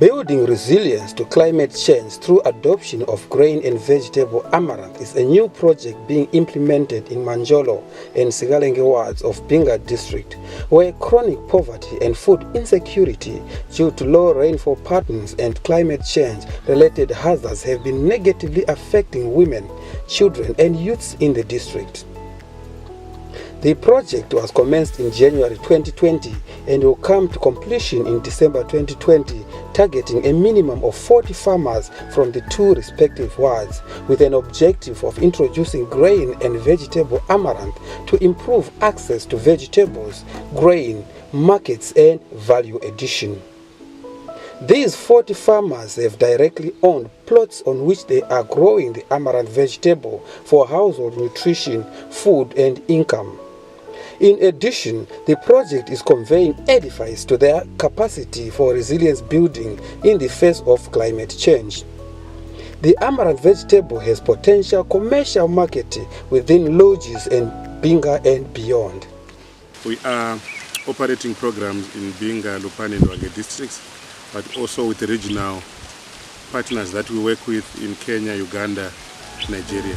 Building resilience to climate change through adoption of grain and vegetable amaranth is a new project being implemented in Manjolo and Sigalenge wards of Binga district, where chronic poverty and food insecurity due to low rainfall patterns and climate change-related hazards have been negatively affecting women, children and youths in the district. The project was commenced in January 2020 and will come to completion in December 2020, targeting a minimum of 40 farmers from the two respective wards, with an objective of introducing grain and vegetable amaranth to improve access to vegetables, grain, markets and value addition. These 40 farmers have directly owned plots on which they are growing the amaranth vegetable for household nutrition, food and income. In addition, the project is conveying edifice to their capacity for resilience building in the face of climate change. The amaranth vegetable has potential commercial market within lodges and Binga and beyond. We are operating programs in Binga, Lupane and Wage districts, but also with the regional partners that we work with in Kenya, Uganda, Nigeria.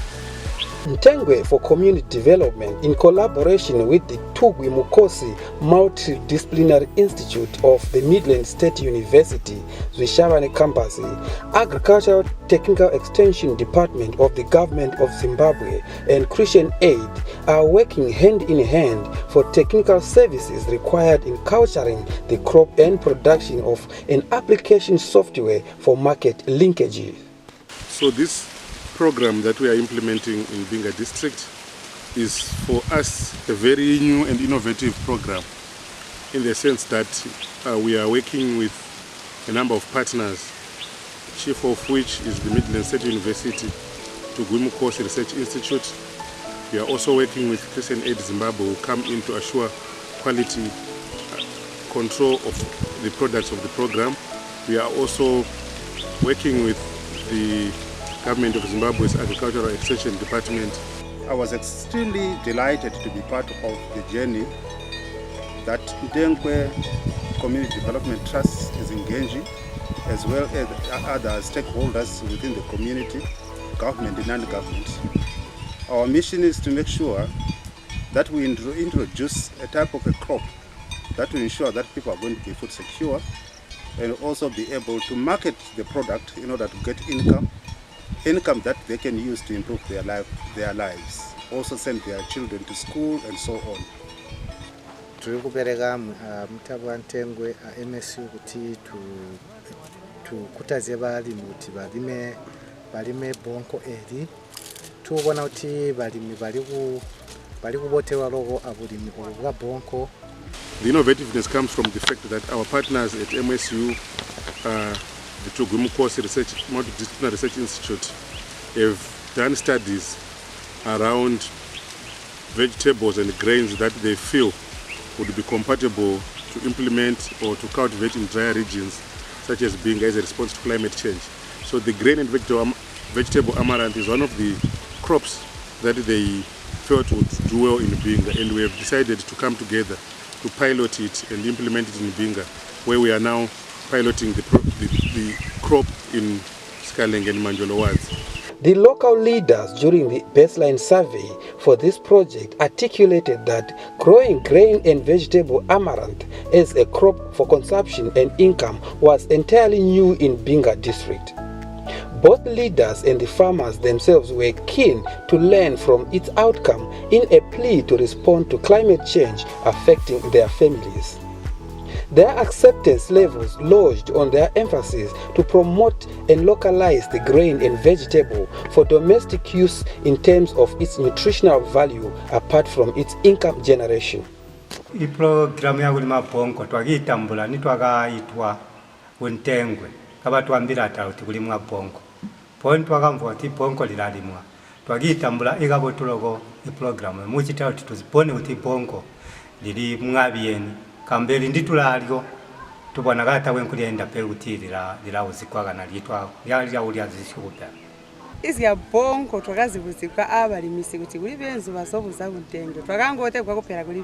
Ntengwe for Community Development, in collaboration with the Tugwi Mukosi Multidisciplinary Institute of the Midland State University, Zwishavane Campus, Agricultural Technical Extension Department of the Government of Zimbabwe, and Christian Aid are working hand in hand for technical services required in culturing the crop and production of an application software for market linkages. So this program that we are implementing in Binga district is for us a very new and innovative program, in the sense that we are working with a number of partners, chief of which is the Midland State University Tugwi Mukosi Research Institute. We are also working with Christian Aid Zimbabwe, who come in to assure quality control of the products of the program. We are also working with the Government of Zimbabwe's Agricultural Extension Department. I was extremely delighted to be part of the journey that Ntengwe Community Development Trust is engaging, as well as other stakeholders within the community, government and non-government. Our mission is to make sure that we introduce a type of a crop that will ensure that people are going to be food secure and also be able to market the product in order to get income that they can use to improve their lives, also send their children to school and so on. Turi kubereka mutabu wa Ntengwe MSU kuti tukutaze balimi kuti balime bonko eri tubona kuti balimi bali kubotewa logo abulimi obwa bonko. The innovativeness comes from the fact that our partners at MSU, the Tugwi Mukosi Multidisciplinary Research Institute, have done studies around vegetables and grains that they feel would be compatible to implement or to cultivate in drier regions, such as Binga, as a response to climate change. So the grain and vegetable amaranth is one of the crops that they felt would do well in Binga, and we have decided to come together to pilot it and implement it in Binga, where we are now piloting the crop in Sigalenge and Manjolo wards. The local leaders during the baseline survey for this project articulated that growing grain and vegetable amaranth as a crop for consumption and income was entirely new in Binga district. Both leaders and the farmers themselves were keen to learn from its outcome in a plea to respond to climate change affecting their families. Their acceptance levels lodged on their emphasis to promote and localize the grain and vegetable for domestic use in terms of its nutritional value apart from its income generation. I program ya kulima bonko twagitambula nitwagaitwa Ntengwe kaba twambira tauti kulimwa bonko point twakamva ti bonko lilalimwa twagitambula igabotulogo I program muchita uti tuzipone uti bonko lili mwabieni kambeli nditulalyo tubona gata wenkulienda pe utilira lilawuzikwaga na litwa lya ulyazishuta izya bonko twakazibuzikwa abalimisi kuti kuli benzu basobuza Ntengwe twakangote kwakupera kuli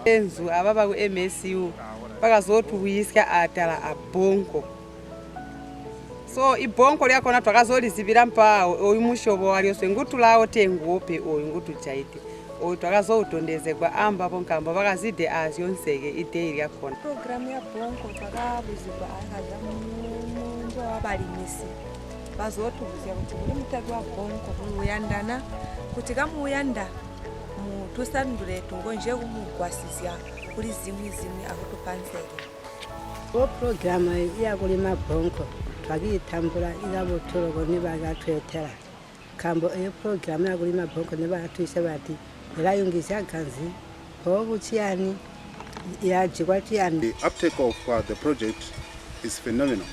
benzu ababa ku MSU bakazotuwisya atala abonko so ibhonko lyakona twakazolizivira mpa oyu mushobo waliyose ngutulawo tenguope oyu ngutuchaite oyu twakazoutondezegwa amba bonkamba vakazide azyonseke ideyi lyakona. Programu ya bhonko twakabuzirwa akaza munzo wabalimisi bazotubuzira kuti kuli mutagi wa bhonko kumuyandana kuti kamuyanda mutusandule tungonje kumugwasizya kuli zimwe akutupansele. Wo programu ya kulima bhonko twakitambula ilabotoloko nibagatwetera kambo eyo programu ya kulima bhonko nibatwise bati elayungisa ganzi hobuchiyani yajikwatiyani. The uptake of the project is phenomenal.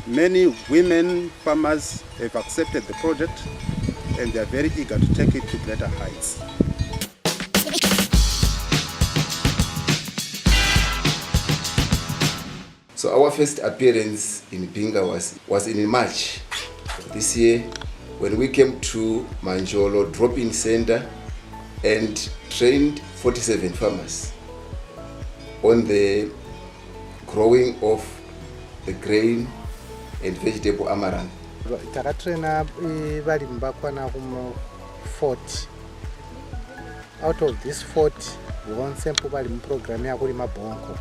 Many women farmers have accepted the project and they are very eager to take it to greater heights. So our first appearance in Binga was in March of this year when we came to Manjolo drop-in center and trained 47 farmers on the growing of the grain and vegetable amaranth. Takatraina balimi bakwana kuma 40. Out of this 40, one sample balimi program ya kulima bhonko.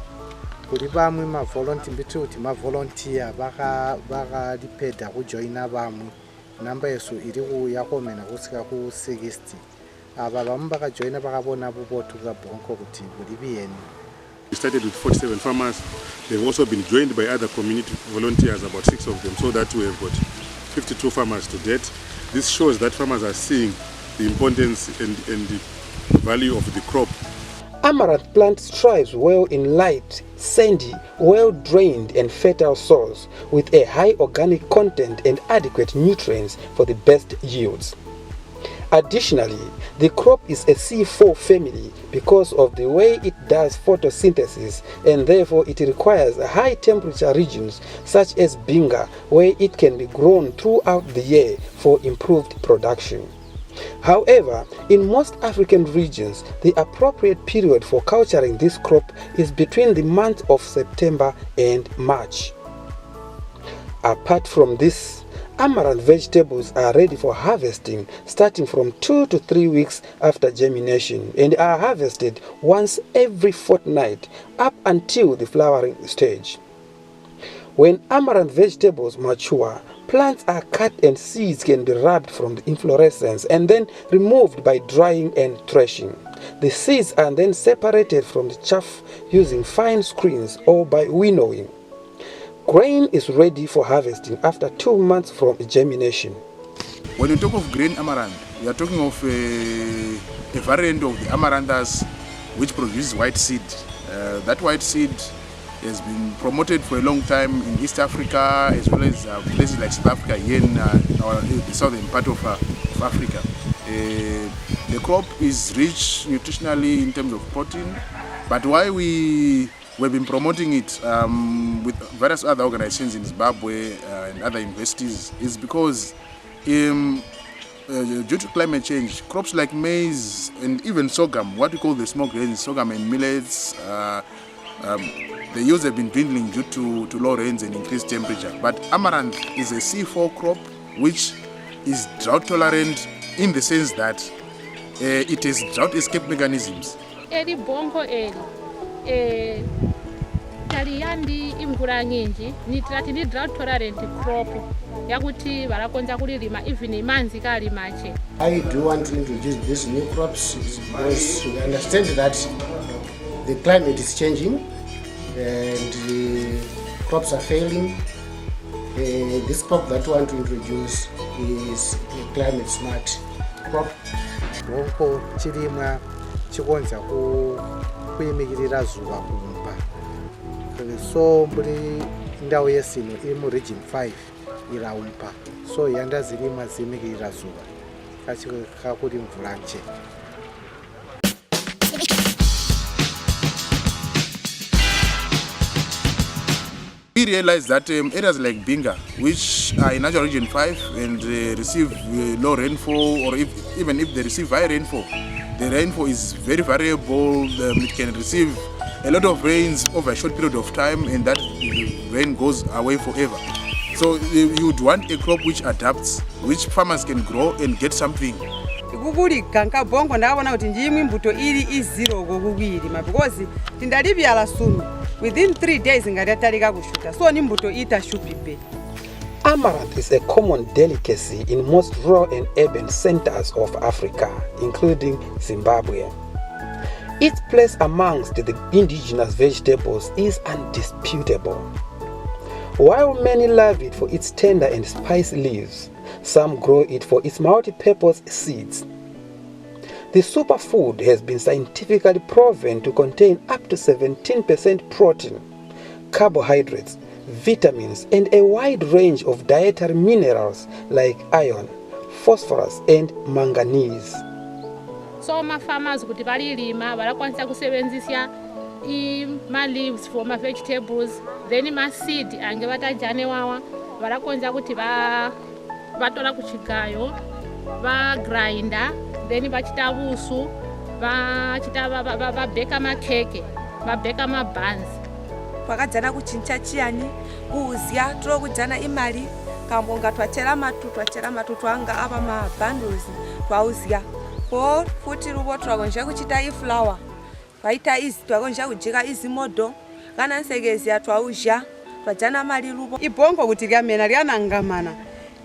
Kuli bamwe ma volunteer mbituti ma volunteer baka dipeda ku joina bamwe. Namba yesu iri ku yakomena kusika ku 60. Aba bamwe baka joina bakabona bubotu ga bhonko kuti buli biyeni. We started with 47 farmers. They've also been joined by other community volunteers, about 6 of them, so that we have got 52 farmers to date. This shows that farmers are seeing the importance and the value of the crop. Amaranth plant thrives well in light, sandy, well-drained and fertile soils with a high organic content and adequate nutrients for the best yields. Additionally, the crop is a C4 family because of the way it does photosynthesis, and therefore it requires high temperature regions such as Binga, where it can be grown throughout the year for improved production. However, in most African regions, the appropriate period for culturing this crop is between the month of September and March. Apart from this, amaranth vegetables are ready for harvesting starting from 2 to 3 weeks after germination and are harvested once every fortnight up until the flowering stage. When amaranth vegetables mature, plants are cut and seeds can be rubbed from the inflorescence and then removed by drying and threshing. The seeds are then separated from the chaff using fine screens or by winnowing. Grain is ready for harvesting after 2 months from germination. When you talk of grain amaranth, we are talking of a variant of the amaranthus which produces white seed. That white seed has been promoted for a long time in East Africa as well as places like South Africa, here in the southern part of Africa. The crop is rich nutritionally in terms of protein, but why we've been promoting it with various other organizations in Zimbabwe and other universities is because due to climate change, crops like maize and even sorghum, what we call the small grains, sorghum and millets, the yields have been dwindling due to low rains and increased temperature. But amaranth is a C4 crop which is drought tolerant in the sense that it has drought escape mechanisms. Eri bonko eri taliyandi imvura nyinji ni drought tolerant crop yakuti varakonza kulirima even imanzi kalimache. I do want to introduce these new crops because we understand that the climate is changing and the crops are failing. This crop that we want to introduce is a climate smart crop. Bhonko chirimwa chikonza kuyimikirira zuva kumba. So muri ndau yesino iri mu region 5 iraumpa. So yanda zirimwa zimikirira zuva. Kakuri mvura nje. We realize that areas like Binga, which are in natural region 5 and receive low rainfall, or even if they receive high rainfall, the rainfall is very variable. It can receive a lot of rains over a short period of time, and that rain goes away forever. So you would want a crop which adapts, which farmers can grow and get something. Ikugulika nkabongo ndabona kuti ndimwe mbuto ili iziro kokubiri because tindalibyala sunu within 3 days ngadatalika kushuta so ni mbuto ita shupipe. Amaranth is a common delicacy in most rural and urban centers of Africa, including Zimbabwe. Its place amongst the indigenous vegetables is undisputable. While many love it for its tender and spicy leaves, some grow it for its multi-purpose seeds. The superfood has been scientifically proven to contain up to 17% protein, carbohydrates, vitamins, and a wide range of dietary minerals like iron, phosphorus, and manganese. So my farmers kuti balilima balakwanisa kusebenzisa ma leaves for my vegetables, then ma seed ange batajane wawa balakwanisa kuti batola kuchigayo ba grinder, then bachita busu, bachita beka ma cake, beka ma buns. Twakadzana kuchincha chiyani kuuzya tokujana imali kambonga twachera matutu anga apa ma bundles twauzya ko futi rubo twakonja kuchita iflower vaita izi twakonja kujika izi modo kana nsegezya twauzya twajana mali rubo ibongo kuti lyamena lyanangamana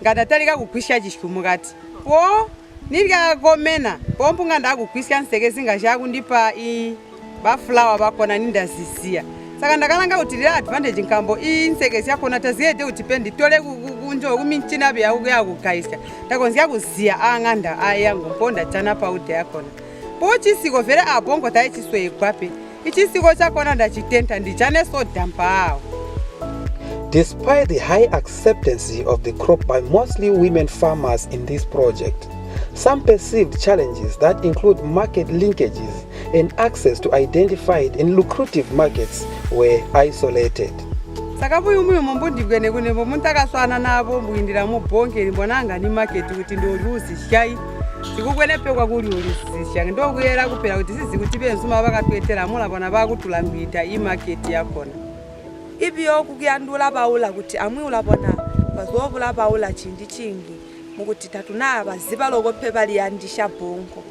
ngadatalika kugwisha chishumukati po nilyakomena pompu nganda kugwisha nsegezi ngashakundipa ba flower bakona nindazisiya saka ndakalanga kuti lya advantage nkambo insegezi yakona taziyete kuti pendi tole kunjo kuminchina bya kuyakugaisha takonzya kuziya anganda ayango mponda chana paude yakona po chisiko vere abongo tayi chiswe igwape ichisiko chakona ndachitenta ndichane so dampa. Despite the high acceptance of the crop by mostly women farmers in this project, some perceived challenges that include market linkages and access to identified and lucrative markets were isolated. Sakabuyu mumbundi kwene kunembo muntakaswana nabo mbuyindira mu bonke limbonanga ni market kuti ndoluzi shayi sikukwene pekwa kuli oluzi shayi ndokuyera kupera kuti sizi kuti benzuma bakatwetera mula bona bakutulambita I market yakona. Ibyo kugiyandula baula kuti amwiula bona bazobula baula chindi chingi mukuti tatuna abaziba lokope bali yandisha bongo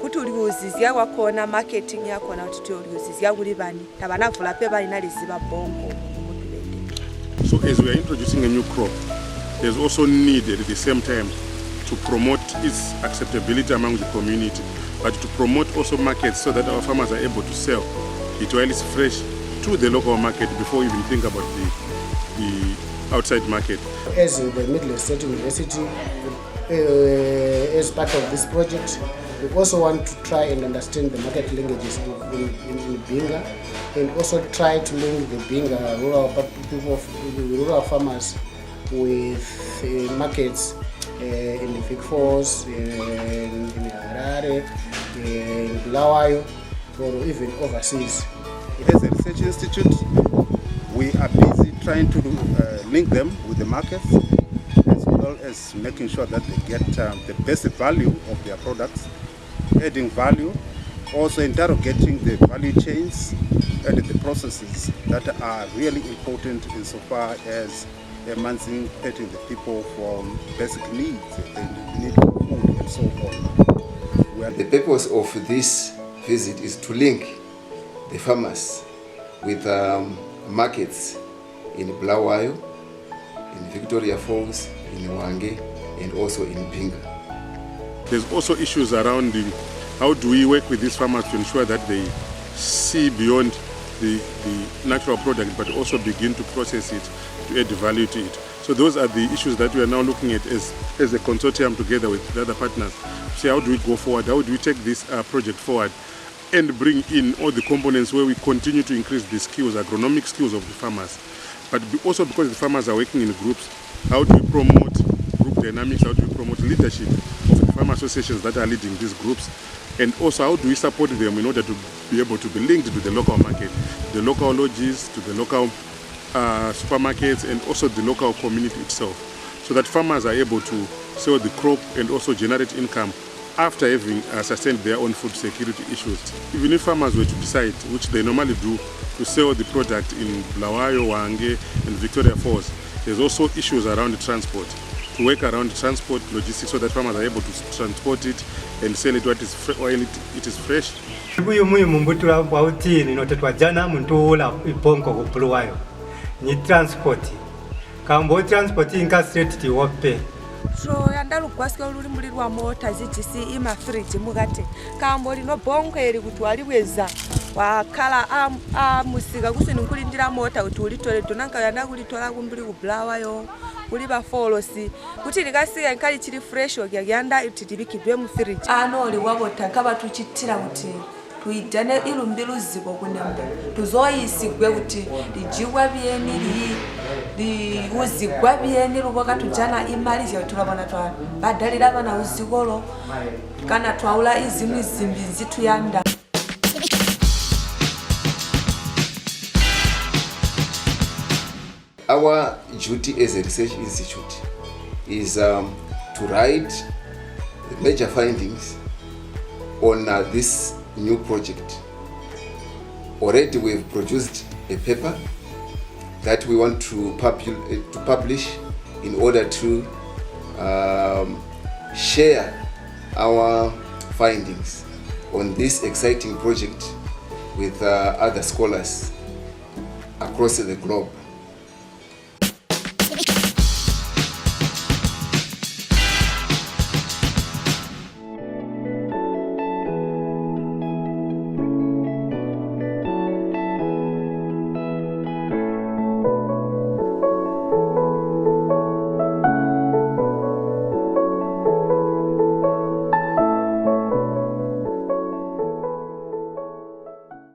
kuti uliuzizya kwakhona marketing yakona kuti uliuzizya kuli bani tabanavula pe bali naliziba bongo. So as we are introducing a new crop, there's also need at the same time to promote its acceptability among the community, but to promote also markets so that our farmers are able to sell it while it's fresh to the local market before we even think about the outside market. As the Middle East State University, as part of this project, we also want to try and understand the market linkages in Binga, and also try to link the Binga rural farmers with markets in the Big Fours, in Harare, in Bulawayo, or even overseas. As a research institute, we are busy trying to link them with the markets, as well as making sure that they get the best value of their products, adding value, also interrogating the value chains and the processes that are really important insofar as emancipating the people from basic needs, the need for food and so on. The purpose of this visit is to link the farmers with markets in Bulawayo, in Victoria Falls, in Wange, and also in Binga. There's also issues around how do we work with these farmers to ensure that they see beyond the natural product, but also begin to process it to add value to it. So those are the issues that we are now looking at as a consortium together with the other partners. See how do we go forward, how do we take this project forward and bring in all the components where we continue to increase the skills, agronomic skills of the farmers. But also because the farmers are working in groups, how do we promote group dynamics, how do we promote leadership of the farmer associations that are leading these groups, and also how do we support them in order to be able to be linked to the local market, the local lodges, to the local supermarkets, and also the local community itself, so that farmers are able to sell the crop and also generate income after having sustained their own food security issues. Even if farmers were to decide, which they normally do, to sell the product in Bulawayo, Wange, and Victoria Falls, There's also issues around the transport. To work around the transport logistics so that farmers are able to transport it and sell it while it is fresh. Uyu mumbutula wautini notetwa jana mtuula iponko kupuluwayo ni transport kambo transport inka straight tiwope so yandalugwasika olulimbuli lwa mota zigisi ima fridge mugate kambo lino bonko eri kuti waliweza wakala musika kusini nkulindira mota kuti ulitole tonanka yandakulitola kumbuli kubulawayo kuli bafolosi kuti likasiya nkali chili fresh okyaganda ititibikidwe mu fridge anoli wabota kaba tuchitira kuti tuidane ilumbilu zibo kunembe tuzoyisigwe kuti lijigwa byeni li uzigwa byeni luboka tujana imali zya tulabona twa badalira bana uzigolo kana twaula izimwe zimbi nzitu yanda. Our duty as a research institute is to write the major findings on this new project. Already we've produced a paper that we want to publish in order to share our findings on this exciting project with other scholars across the globe.